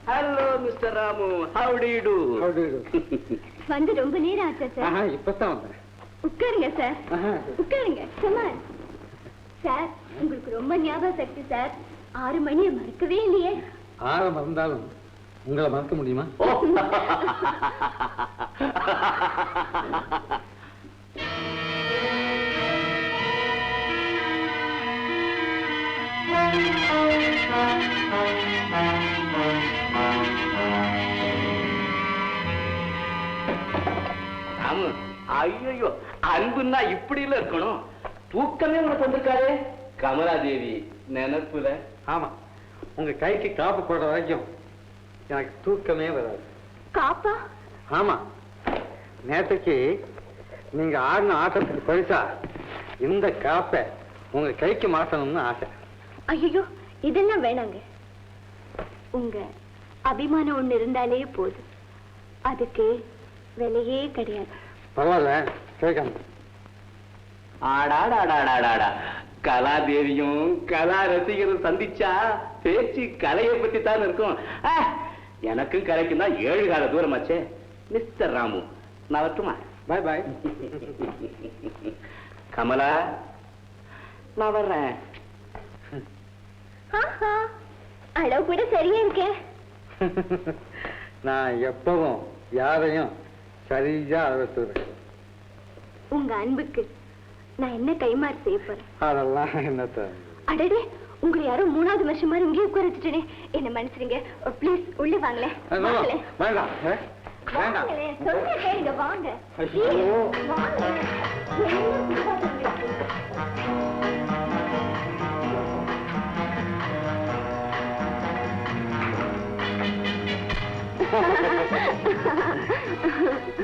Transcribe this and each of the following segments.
Hello mister Ramu, how do you do? வந்து ரொம்ப நேரம் ஆச்சா சார்? இப்பதான் வந்தேன். உட்காருங்க சார், உட்காருங்க. கமான் சார், உங்களுக்கு ரொம்ப ஞாபகம் சக்தி சார். 6 மணியை மறக்கவே இல்லையே. 6 மறந்தாலும் உங்களை மறக்க முடியுமா? ஐயோ, அன்புன்னா இப்படி இல்ல இருக்கணும். தூக்கமே உனக்கு வந்திருக்காரு. கமலாதேவி நினைப்புல. ஆமா, உங்க கைக்கு காப்பு போடுற வரைக்கும் எனக்கு தூக்கமே வராது. காப்பா? ஆமா, நேற்றுக்கு நீங்க ஆடின ஆட்டத்துக்கு பரிசா இந்த காப்பை உங்க கைக்கு மாற்றணும்னு ஆசை. ஐயோ, இதெல்லாம் வேணாங்க. உங்க அபிமானம் ஒண்ணு இருந்தாலே போதும், அதுக்கு விலையே கிடையாது. பரவாயில்ல, கேட்கணும். ஆடாடாடாடாடா, கலாதேவியும் கலா ரசிகரும் சந்திச்சா பேச்சு கலையை பத்தி தான் இருக்கும். எனக்கும் கலைக்கும் தான் 7 கால தூரமாச்சே. மிஸ்டர் ராமு, நான் வரட்டுமா? பாய் பாய். கமலா, நான் வர்றேன். அளவு கூட சரியா இருக்கேன். நான் எப்பவும் யாரையும் சரியா அளவுறேன். உங்க அன்புக்கு நான் என்ன கைமாறு செய்ய போறேன்? அதெல்லாம் என்னத்த. அடடே, உங்களை யாரோ 3வது வருஷம் மாதிரி இங்கே உட்கார வச்சுட்டேனே, என்ன மன்னிச்சிருங்க. ப்ளீஸ் உள்ள வாங்களேன். வேண்டாம் வேண்டாம், சொல்ல கேளுங்க, வாங்க.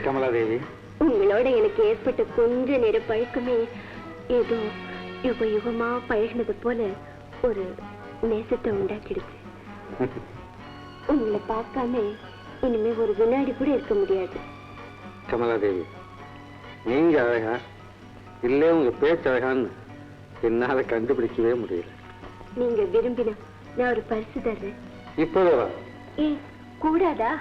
கமலாதேவி, உங்களோட எனக்கு ஏற்பட்ட கொஞ்ச நேர பழக்கமே ஏதோ யுக யுகமா பழகினது போல ஒரு நேசத்தை உண்டாக்கிடுச்சு. உங்களை பார்க்காம இனிமே ஒரு வினாடி கூட இருக்க முடியாது. கமலாதேவி, நீங்க அழகா இல்ல உங்க பேச்சு அழகான்னு என்னால கண்டுபிடிக்கவே முடியல. நீங்க விரும்பினா நான் ஒரு பரிசு தர்றேன். இப்போதா? ஏ, கூடாதா?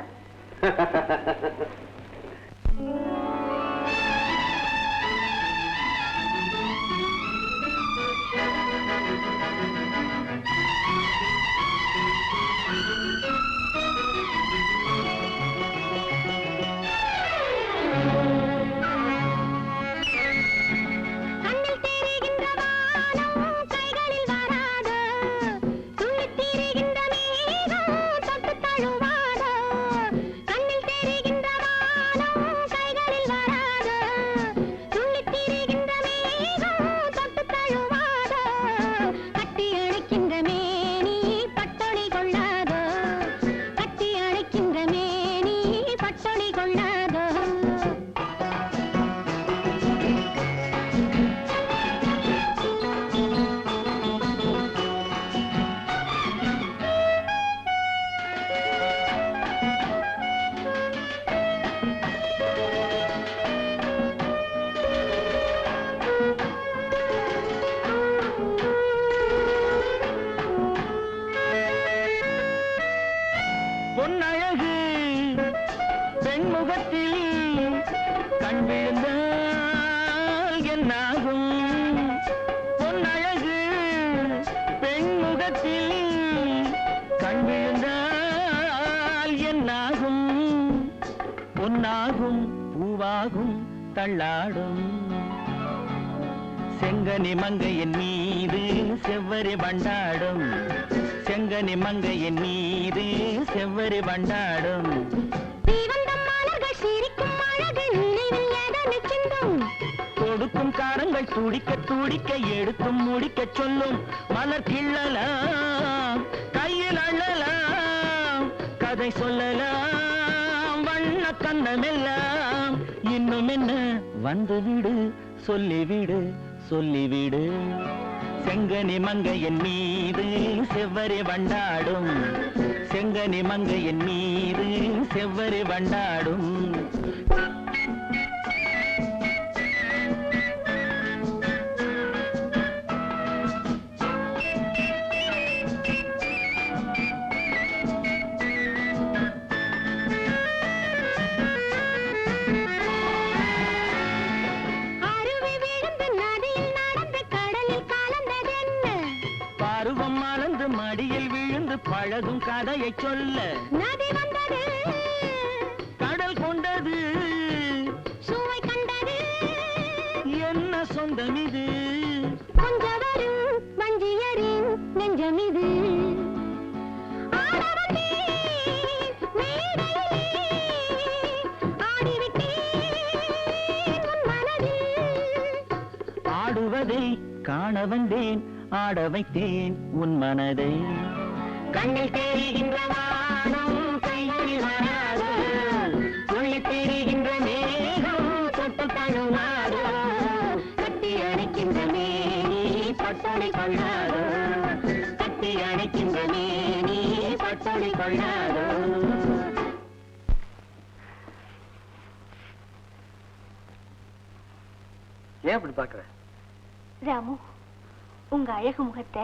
தள்ளாடும் செங்கனி மங்கையின் மீது செவ்வரி வண்டாடும், செங்கனி மங்கையின் மீது செவ்வரி வண்டாடும். கொடுக்கும் காரங்கள் துடிக்க துடிக்க எடுத்தும் முடிக்க சொல்லும். மலர் கிள்ளலாம், கையில் அள்ளலாம், கதை சொல்லலாம், வண்ண கண்ணமெல்லாம். இன்னும் என்ன வந்து விடு, சொல்லிவிடு சொல்லிவிடு. செங்கனி மங்கையின் மீது செவ்வரி வண்டாடும், செங்கனி மங்கையின் மீது செவ்வரி வண்டாடும். பருவம் மலர்ந்து மடியில் விழுந்து பழகும் கதையை சொல்ல நதி வந்தது கடல் கொண்டது சுவை கண்டது என்ன சொந்தம் இது கொஞ்சம் வரும் வஞ்சியரின் நெஞ்சம் இது ஆடுவதை காண வந்தேன் ஆட வைத்தேன் உன் மனதை கண்ணில் தெரிகின்ற வானம் கையில் வராது சொல்லி தெரிகின்ற மேகம் தொட்டு தழுவாது கட்டி அணைக்கின்ற மேனி பட்டொளி கொள்ளாது கட்டி அணைக்கின்ற மேனி பட்டொளி கொள்ளாது. ஏன் அப்படி பாக்குற? ராமு, உங்க அழகு முகத்தை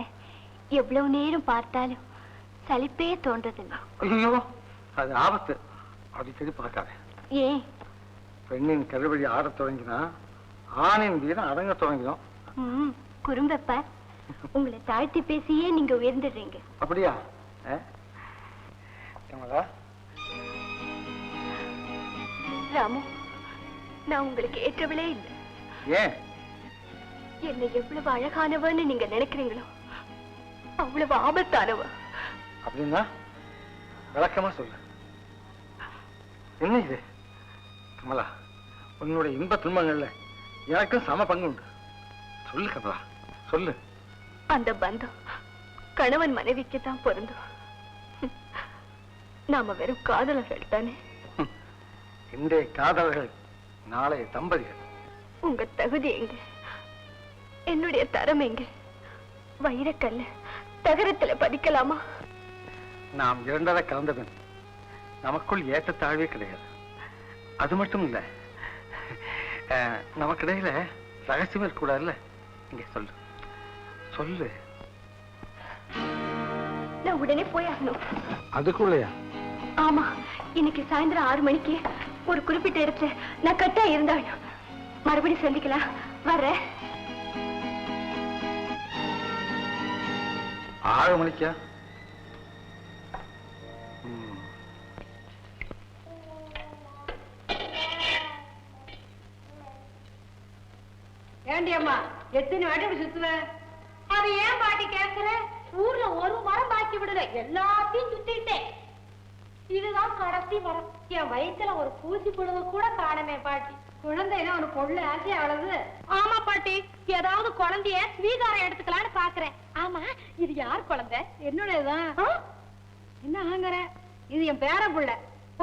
எவ்வளவு நேரம் பார்த்தாலும் சலிப்பே தோன்றதில்லை. ஐயோ, அது ஆபத்து. அடிக்கடி பார்க்காத. ஏன்? பெண்ணின் கருவழி ஆடத் தொடங்கினா ஆணின் வீரம் அடங்க தொடங்கிடும். குறும்பப்பா, உங்களை தாழ்த்தி பேசியே நீங்க உயர்ந்துடுறீங்க. அப்படியா? ராமு, நான் உங்களுக்கு ஏற்றவளே இல்லை. ஏன்? என்னை எவ்வளவு அழகானவன்னு நீங்க நினைக்கிறீங்களோ அவ்வளவு ஆபத்தானவ. அப்படின்னா விளக்கமா சொல்லு. என்ன இது? கமலா, உன்னுடைய இன்ப துன்பங்கள்ல எனக்கும் சம பங்கு உண்டு. சொல்லு கமலா, சொல்லு. அந்த பந்தம் கணவன் மனைவிக்கு தான் பொருந்தும். நாம வெறும் காதலர்கள் தானே. இன்றைய காதலர்கள் நாளைய தம்பதிகள். உங்க தகுதி எங்க? என்னுடைய தரம் எங்க? வைரக்கல்ல தகரத்துல பதிக்கலாமா? நாம் இரண்டரை கலந்தவன் நமக்குள் ஏற்றத்தாழ்வே கிடையாது. அது மட்டும் இல்ல, நமக்கிடையில ரகசியம் இருக்கக்கூடாதுல்ல. இங்க சொல்லு சொல்லு. நான் உடனே போயாகணும். அதுக்குள்ளயா? ஆமா, இன்னைக்கு சாயந்தரம் 6 மணிக்கு ஒரு குறிப்பிட்ட இடத்துல நான் கட்டா இருந்தாலும் மறுபடியும் சந்திக்கலாம். வர்றேன். 6 மணிக்கா? ஏண்டி அம்மா, எத்தனை வாட்டி சுத்துவ? அது ஏன் பாட்டி கேட்கிற? ஊர்ல ஒரு மரம் பாக்கி விடல, எல்லாத்தையும் சுத்திட்டேன். இதுதான் கடைசி மரம். என் வயிற்றுல ஒரு பூசி புழுவு கூட காணமே பாட்டி. குழந்தைனா ஒரு பொண்ணு ஆசை அவ்வளவு. ஆமா பாட்டி, ஏதாவது குழந்தைய ஸ்வீகாரம் எடுத்துக்கலான்னு பாக்குறேன். ஆமா, இது யார் குழந்தை? என்னுடையதான். என்ன ஆங்கற? இது என் பேர புள்ள.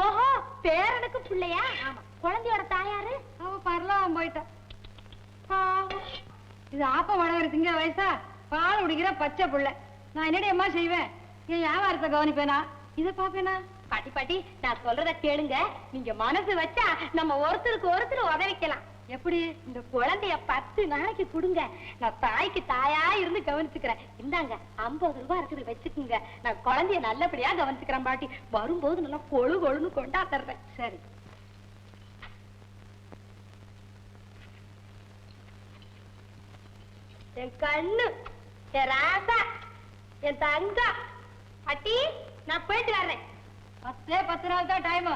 ஓஹோ, பேரனுக்கு பிள்ளையா? ஆமா. குழந்தையோட தாயாரு? அவ பரலோகம் போயிட்டா. இது ஆப்ப வடகிற திங்க வயசா பால் குடிக்கிற பச்சை புள்ள. நான் என்னடி அம்மா செய்வேன்? என் வியாபாரத்தை கவனிப்பேனா, இதை பாப்பேனா? பாட்டி பாட்டி, நான் சொல்றத கேளுங்க. நீங்க மனசு வச்சா நம்ம ஒருத்தருக்கு ஒருத்தர் உதவிக்கலாம். எப்படி? இந்த குழந்தைய 10 நாளைக்கு கொடுங்க, நான் தாய்க்கு தாயா இருந்து கவனிச்சுக்கிறேன். இந்தாங்க 50 ரூபாய் இருக்குது, வச்சுக்குங்க. நான் குழந்தைய நல்லபடியா கவனிச்சுக்கிறேன் பாட்டி. வரும்போது நல்லா கொழு கொழுன்னு கொண்டாடுறேன். சரி. என் கண்ணு, என் ராசா, என் தங்கா. பாட்டி, நான் போயிட்டு வர்றேன். 10 நாள் தான் டைம்.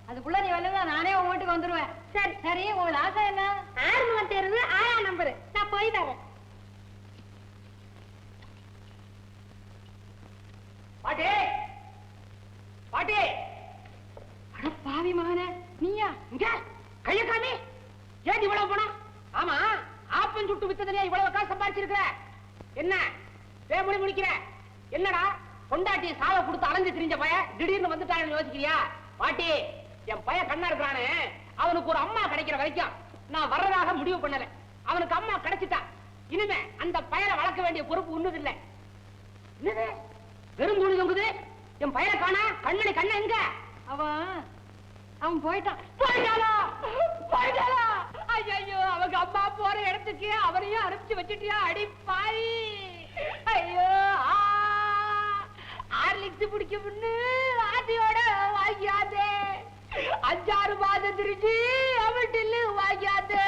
அதுக்குள்ள நீ வரல, நானே உன் வீட்டுக்கு வந்துருவேன். சரி சரி. உங்க ஆசை என்ன? 6 தேர்வு 6ஆம் நம்பர். நான் போய் வரேன். பாட்டி பாட்டி. அட பாவி மகனே, நீயா? இங்க கைய காமி. ஏன் இவ்வளவு போனா? ஆமா, ஆப்பன் சுட்டு வித்ததுல இவ்வளவு காசு சம்பாதிச்சிருக்கிற. என்ன பேமொழி முடிக்கிற? என்னடா கொண்டாட்டி சாவ கொடுத்து அலைஞ்சு திரிஞ்ச பய திடீர்னு வந்துட்டான்னு யோசிக்கிறியா? பாட்டி, என் பைய கண்ணா இருக்கிறானே, அவனுக்கு ஒரு அம்மா கிடைக்கிற வரைக்கும் நான் வர்றதாக முடிவு பண்ணல. அவனுக்கு அம்மா கிடைச்சிட்டா, இனிமே அந்த பையனை வளர்க்க வேண்டிய பொறுப்பு ஒண்ணுது இல்ல. என்னது வெறும் துணி தொங்குது? என் பையனை காணா? கண்ணடி கண்ண எங்க? அவன் போயிட்டான். போயிட்டாளா? போயிட்டாளா? ஐயோ, அவங்க அம்மா போற இடத்துக்கு அவனையும் அனுப்பிச்சு வச்சுட்டியா? அடி பாவி. ஐயோ, ஹார்லிக்ஸ் பிடிக்க முன்னு ஆசையோட வாங்கியாதே. 5-6 மாதம் திருச்சி அவன் டில்லு வாங்கியாதே.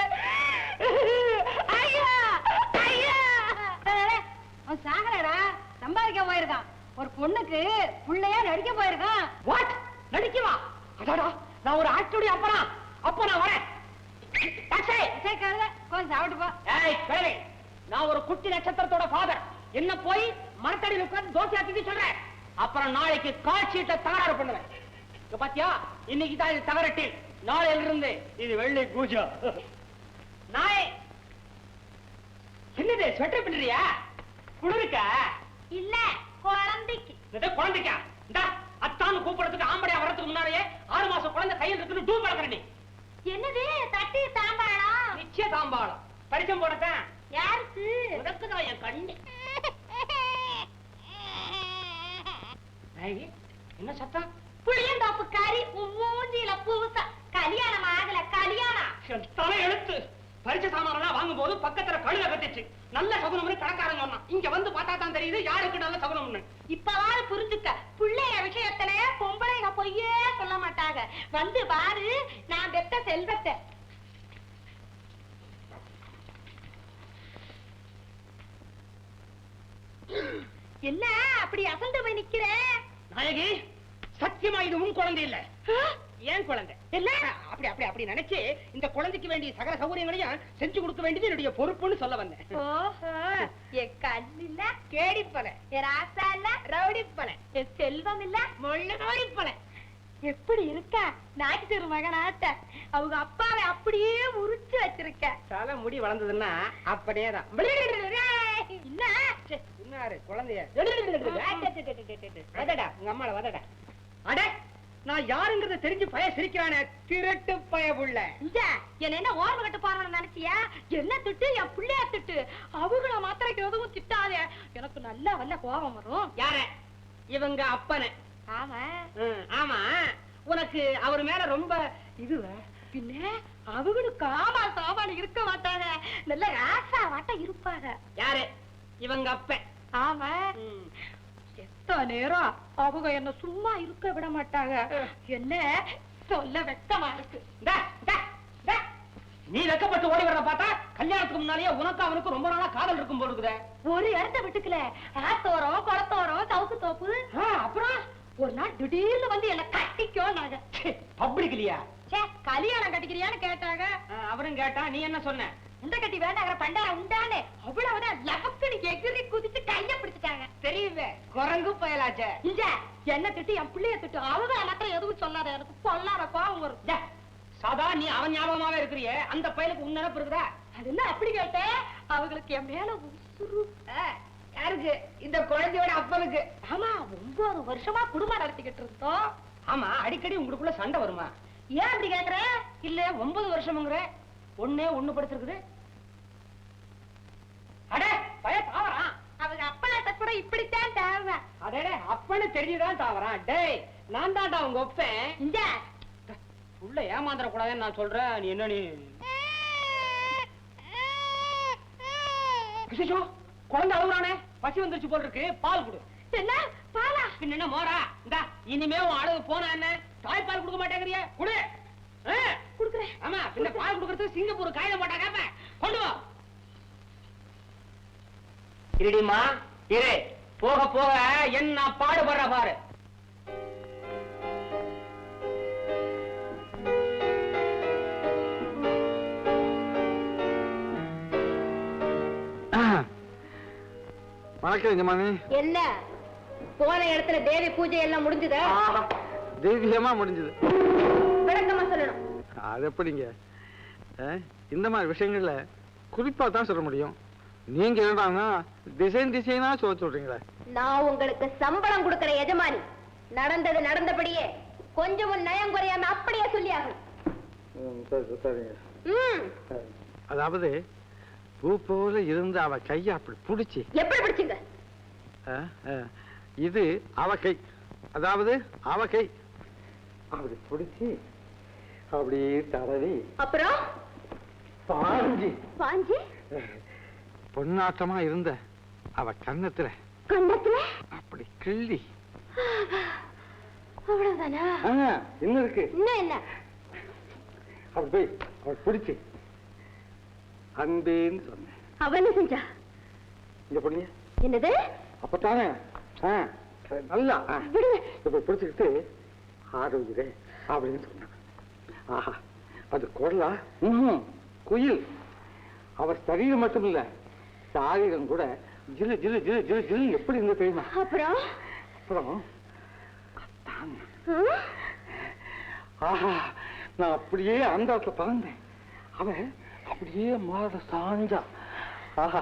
ஐயா ஐயா, அவன் சாகலடா. சம்பாதிக்க போயிருக்கான். ஒரு பொண்ணுக்கு புள்ளையா நடிக்க போயிருக்கான். வாட்? நடிக்கவா? அடடா, நான் ஒரு ஆக்டருடைய அப்ப நான் வரேன். டாக்ஸி சேக்காத கொஞ்சம் சாப்பிட்டு போ. ஏய் கிழவி, நான் ஒரு குட்டி நட்சத்திரத்தோட ஃபாதர். என்ன போய் மரத்தடியில் உட்கார்ந்து தோசை ஆக்கிட்டு சொல்றேன். அப்புறம் நாளைக்கு கால் ஷீட்டை தகராறு பண்ணுவேன். இங்க பாத்தியா, இன்னைக்கு தான் இது தகரட்டில், நாளையில இருந்து இது வெள்ளை பூஜா. நாய் என்னது ஸ்வெட்டர் பின்னுறியா? குளிருக்கா? இல்ல குழந்தைக்கு. குழந்தைக்கா? இந்த அத்தான்னு கூப்பிடறதுக்கு ஆம்படையா வரதுக்கு முன்னாடியே 6 மாசம் குழந்தை கையில் இருக்குன்னு டூ பழக்கிறேன். என்னது தட்டி தாம்பாளம்? நிச்சய தாம்பாளம். பரிசம் போடத்தான். யாருக்கு? உனக்குதான் என் கண்ணு. என்ன சத்தம்? புளியந்தோப்பு கறி மூஞ்சியில பூசா. கல்யாணம் ஆகல, கல்யாணம். தலை எழுத்து. பரிச சாமான் வாங்கும் போது பக்கத்துல கழுத கட்டிச்சு. நல்ல சகுனம்னு கணக்காரன் சொன்னான். இங்க வந்து பார்த்தா தான் தெரியுது யாருக்கு நல்ல சகுனம்னு. இப்பவாது புரிஞ்சுக்க. பிள்ளைய விஷயத்துல பொம்பளைங்க பொய்யே சொல்ல மாட்டாங்க. வந்து பாரு நான் பெத்த செல்வத்தை. என்ன அப்படி அசந்து போய் நிக்கிற? நாயகி, சத்தியமா இது உன் குழந்தை இல்ல. ஏன் குழந்தை இல்ல? அப்படி அப்படி அப்படி நினைச்சு இந்த குழந்தைக்கு வேண்டிய சகல சௌகரியங்களையும் செஞ்சு கொடுக்க வேண்டியது என்னுடைய பொறுப்புன்னு சொல்ல வந்தேன். ஓஹோ, என் கண்ணு இல்ல கேடி போல, என் ராசா இல்ல ரவுடி போல, என் செல்வம் இல்ல மொள்ள கோடி போல. எப்படி இருக்கா நாட்டு திரு மகனாட்ட? அவங்க அப்பாவை அப்படியே உரிச்சு வச்சிருக்க. தலை முடி வளர்ந்ததுன்னா அப்படியேதான். என்ன குழந்தைய வதடா, உங்க அம்மால வதடா. அட, நான் யாருங்கிறத தெரிஞ்சு பய சிரிக்கிறானே, திருட்டு பய புள்ள. என்ன என்ன ஓர்ம கட்டு பாருன்னு நினைச்சியா? என்ன திட்டு? என் பிள்ளைய திட்டு. அவங்கள மாத்திரம் எதுவும் திட்டாத, எனக்கு நல்லா வல்ல கோபம் வரும். யார? இவங்க அப்பன. ஆமா ஆமா, உனக்கு அவர் மேல ரொம்ப இதுவ. பின்ன அவங்களுக்கு ஆமா சாமான் இருக்க மாட்டாங்க, நல்ல ராசா வாட்ட இருப்பாங்க. யாரு? இவங்க அப்ப. ஆமா, எத்த நேரம் அவங்க என்ன சும்மா இருக்க விட மாட்டாங்க. என்ன சொல்ல வெக்கமா இருக்கு. நீ வெக்கப்பட்டு ஓடி வர பார்த்தா கல்யாணத்துக்கு முன்னாலேயே உனக்கு அவனுக்கு ரொம்ப நாளா காதல் இருக்கும் போல இருக்குதே. ஒரு இடத்த விட்டுக்கல, ஆத்தோரம் குளத்தோரம் சவுக்கு தோப்பு. அப்புறம் ஒரு நாள் திடீர்னு வந்து என்ன கட்டிக்கோ நாங்க. பப்ளிக் இல்லையா? கல்யாணம் கட்டிக்கிறியான்னு கேட்டாங்க. அவரும் கேட்டா, நீ என்ன சொன்ன? இந்த கட்டி வேண்டாங்கிற பண்டார உண்டானே. அவ்வளவுதான், லபக்குன்னு எகிரி குதிச்சு கைய பிடிச்சிட்டாங்க. தெரியுது, குரங்கு பயலாச்ச. இல்ல, என்ன திட்டு என் பிள்ளைய திட்டு. அவங்க மாத்திரம் எதுவும் சொல்லாத, எனக்கு பொல்லாத கோவம் வரும். சாதா நீ அவன் ஞாபகமாவே இருக்கிறிய, அந்த பயலுக்கு உன் நினைப்பு இருக்குதா? அது என்ன அப்படி கேட்ட? அவங்களுக்கு என் மேல உசுரு. யாருக்கு? இந்த குழந்தையோட அப்பனுக்கு. ஆமா, 9 வருஷமா குடும்பம் நடத்திக்கிட்டு இருந்தோம். ஆமா, அடிக்கடி உங்களுக்குள்ள சண்டை வருமா? ஏன் அப்படி கேக்குற? இல்ல 9 வருஷம்ங்கிற ஒண்ணே ஒண்ணு படுத்திருக்குது. அட பய தாவறான். அவங்க அப்பனாட்ட கூட இப்படித்தான் தாவறான். அடே, அப்பன்னு தெரிஞ்சுதான் தாவறான். டேய், நான் தான்டா உங்க ஒப்பேன். இந்த உள்ள ஏமாந்துட கூடாதுன்னு நான் சொல்றேன். நீ என்ன? நீ குழந்தை அழுகுறானே, பசி வந்துருச்சு போல் இருக்கு, பால் கொடு. என்ன பாலா? பின்ன என்ன மோரா? இந்த இனிமே உன் அழகு போனா என்ன? தாய்ப்பால் கொடுக்க மாட்டேங்கிறிய? குடு. குடுக்குறேன். ஆமா, பின்ன பால் கொடுக்கறது சிங்கப்பூர் காயில மாட்டாங்க. கொண்டு வா. இருடிமா இரு, போக போக என்ன பாடுபடுற பாரு. வணக்கம் ஜமானி. என்ன போன இடத்துல தேவி பூஜை எல்லாம் முடிஞ்சதா? தெய்வீகமா முடிஞ்சது. விளக்கமா சொல்லணும். அது எப்படிங்க? இந்த மாதிரி விஷயங்கள்ல குறிப்பா தான் சொல்ல முடியும். நீங்க என்னடான்னா டிசைனா சொல்றீங்களா? நான் உங்களுக்கு சம்பளம் கொடுக்கிற எஜமானி. நடந்தது நடந்தபடியே கொஞ்சமும் நயம் குறையாம அப்படியே சொல்லியாகும். அதாவது பூ போல இருந்து அவ கைய அப்படி புடிச்சு. எப்படி பிடிச்சிங்க? இது அவ கை, அதாவது அவ கை அப்படி புடிச்சு அப்படி தடவி அப்புறம் பாஞ்சி பாஞ்சி பொன்னாட்டமா இருந்த அவ கண்ணத்துல அப்படி கிள்ளி. அவ்வளவுதானா? என்ன இருக்கு? என்ன அப்படி போய் அவள் பிடிச்சு அன்பேன்னு சொன்னேன். அவ என்ன செஞ்சா? இங்க பொண்ணிய என்னது? அப்பத்தானே நல்லா இப்ப பிடிச்சுக்கிட்டு ஆரோக்கியதே அப்படின்னு சொன்னான். ஆஹா, அது குரலா? குயில். அவர் சரீரம் மட்டும் இல்ல, சாரீரம் கூட ஜிலு ஜிலு ஜிலு ஜிலு ஜிலு எப்படி இருந்து தெரியுமா? அப்புறம் அப்புறம் ஆஹா, நான் அப்படியே அந்த இடத்துல பறந்தேன். அவன் அப்படியே மாற சாஞ்சா. ஆஹா,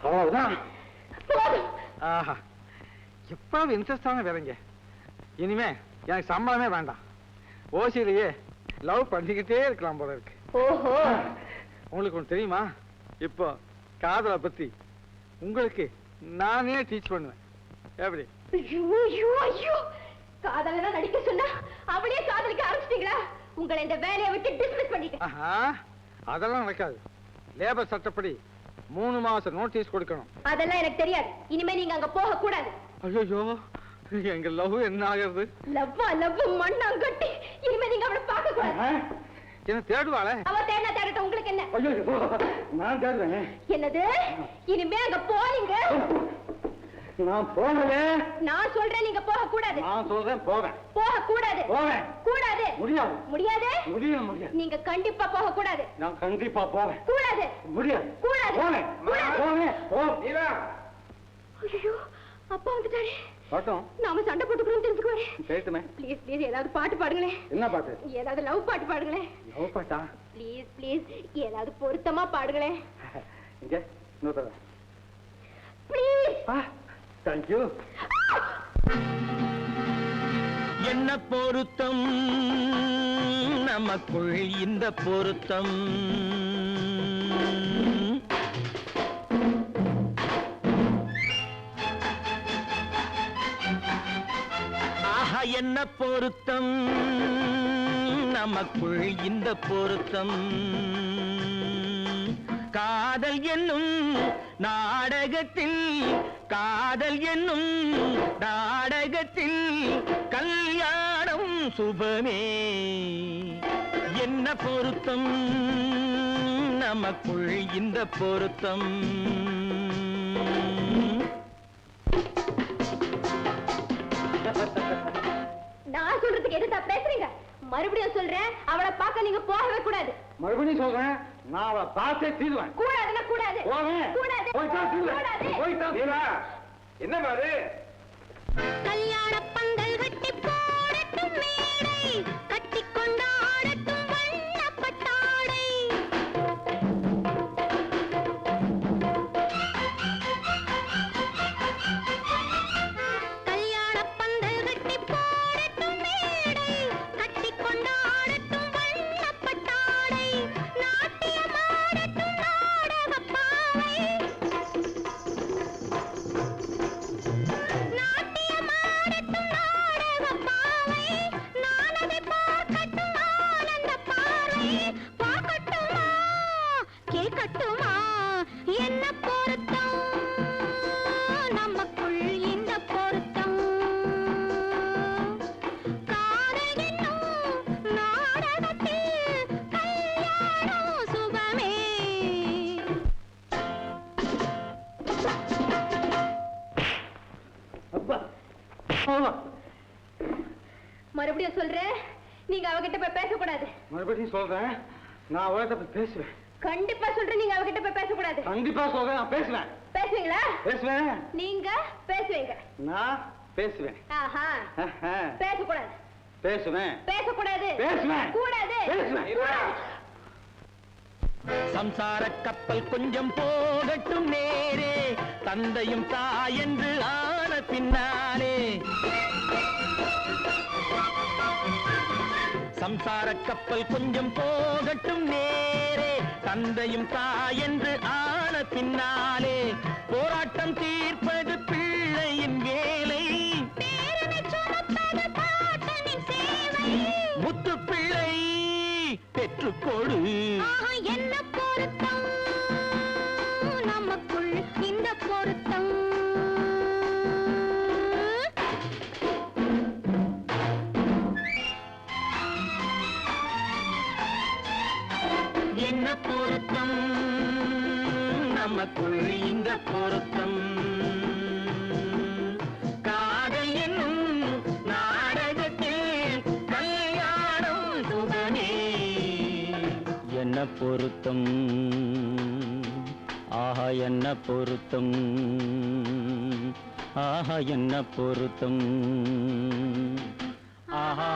அவ்வளவுதான். ஆஹா, எப்பாவது இன்ட்ரெஸ்டான வேலைங்க. இனிமே எனக்கு சம்பளமே வேண்டாம். ஓசியிலேயே லவ் பண்ணிக்கிட்டே இருக்கலாம் போல இருக்கு. ஓஹோ, உங்களுக்கு ஒன்று தெரியுமா? இப்போ காதலை பத்தி உங்களுக்கு நானே டீச் பண்ணுவேன். எப்படி? காதலனா நடிக்க சொன்னா அவளே காதலிக்க ஆரம்பிச்சிட்டீங்களா? உங்களை இந்த வேலையை விட்டு டிஸ்மிஸ் பண்ணிட்டேன். ஆஹா, அதெல்லாம் நடக்காது. லேபர் சட்டப்படி 3 மாசம் நோட்டீஸ் கொடுக்கணும். அதெல்லாம் எனக்கு தெரியாது. இனிமே நீங்க அங்க போக கூடாது. ஐயோ, எங்க லவ் என்ன ஆகிறது? லவ் மண்ணாங்கட்டி. இனிமே நீங்க அவளை பார்க்க கூடாது. என்ன தேடுவாளே? அவ தேடினா தேடட்டும், உங்களுக்கு என்ன? ஐயோ, நான் தேடுவேன். என்னது? இனிமே அங்க போறீங்க? நான் போகல. நான் சொல்றேன் நீங்க போக கூடாது. நான் சொல்றேன் போவேன். போக கூடாது. போவேன். கூடாது. முடியாது. முடியாது. முடியாது. நீங்க கண்டிப்பா போக கூடாது. நான் கண்டிப்பா போவேன். கூடாது. முடியாது. கூடாது. போவேன். போவேன். ஐயோ, அப்பா வந்துட்டாரு. பாட்டும். நாம சண்டை போட்டுக்கிறோம் தெரிஞ்சுக்குவாரு. கேட்டுமே. ப்ளீஸ் ப்ளீஸ் ஏதாவது பாட்டு பாடுங்களேன். என்ன பாட்டு? ஏதாவது லவ் பாட்டு பாடுங்களேன். லவ் பாட்டா? ப்ளீஸ் ப்ளீஸ் ஏதாவது பொருத்தமா பாடுங்களேன். இங்க இன்னொரு. ப்ளீஸ். Thank you. என்ன பொருத்தம் நமக்குள் இந்த பொருத்தம், ஆஹா என்ன பொருத்தம் நமக்குள் இந்த பொருத்தம், காதல் என்னும் நாடகத்தில், காதல் என்னும் நாடகத்தில் கல்யாணம் சுபமே. என்ன பொருத்தம் நமக்குள் இந்த பொருத்தம். நான் சொல்றதுக்கு எதுக்கு பேசுறீங்க? மறுபடியும் சொல்றேன், அவளை பார்க்க நீங்க போகவே கூடாது. மறுபடியும் சொல்றேன், நான் அவளை பார்த்தே தீருவேன். கூடாதுன்னா கூடாது. போவேன். கூடாது. போய்தான் தீருவேன். கூடாது. போய்தான் தீருவேன். என்ன பாரு? கல்யாண பந்தல் கட்டி போடட்டும் மேடை, கட்டி கொண்டாடட்டும் வண்ணப்பட்டாடை. கல்யாண பந்தல் கட்டி போடட்டும் மேடை, கட்டி கொண்டாடட்டும் வண்ணப்பட்டாடை. நாட்டியமாடட்டும் நாடகப்பாவை. என்ன பொருத்தம் நமக்குள் இந்த பொருத்தம், காதல் என்னும் நாடகத்தில் கல்யாணம் சுபமே. மறுபடியும் சொல்றேன், நீங்க அவகிட்ட போய் பேசக்கூடாது. மறுபடியும் சொல்றேன், நான் அவகிட்ட போய் பேசுவேன். கண்டிப்பா சொல்றேன், நீங்க அவகிட்ட போய் பேசக்கூடாது. கண்டிப்பா சொல்றேன், நான் பேசுவேன். பேசுவீங்களா? பேசுவேன். நீங்க பேசுவீங்க. நான் பேசுவேன். ஆஹா, பேசக்கூடாது. பேசுவேன். பேசக்கூடாது. பேசுவேன். கூடாது. பேசுவேன். சம்சார கப்பல் கொஞ்சம் போகட்டும் நேரே, தந்தையும் தாயென்று ஆன பின்னாலே. சம்சார கப்பல் கொஞ்சம் போகட்டும் நேரே, தந்தையும் தாயென்று ஆன பின்னாலே. போராட்டம் தீர்ப்பது பிள்ளையின் வேலை, முத்து பிள்ளை பெற்றுக்கொடு. என்ன பொருத்தம் நமக்குள் இந்த பொருத்தம், என்ன பொருத்தம் நமக்குள் இந்த பொருத்தம். பொருத்தம் ஆஹா என்ன பொருத்தம் ஆஹா என்ன பொருத்தம் ஆஹா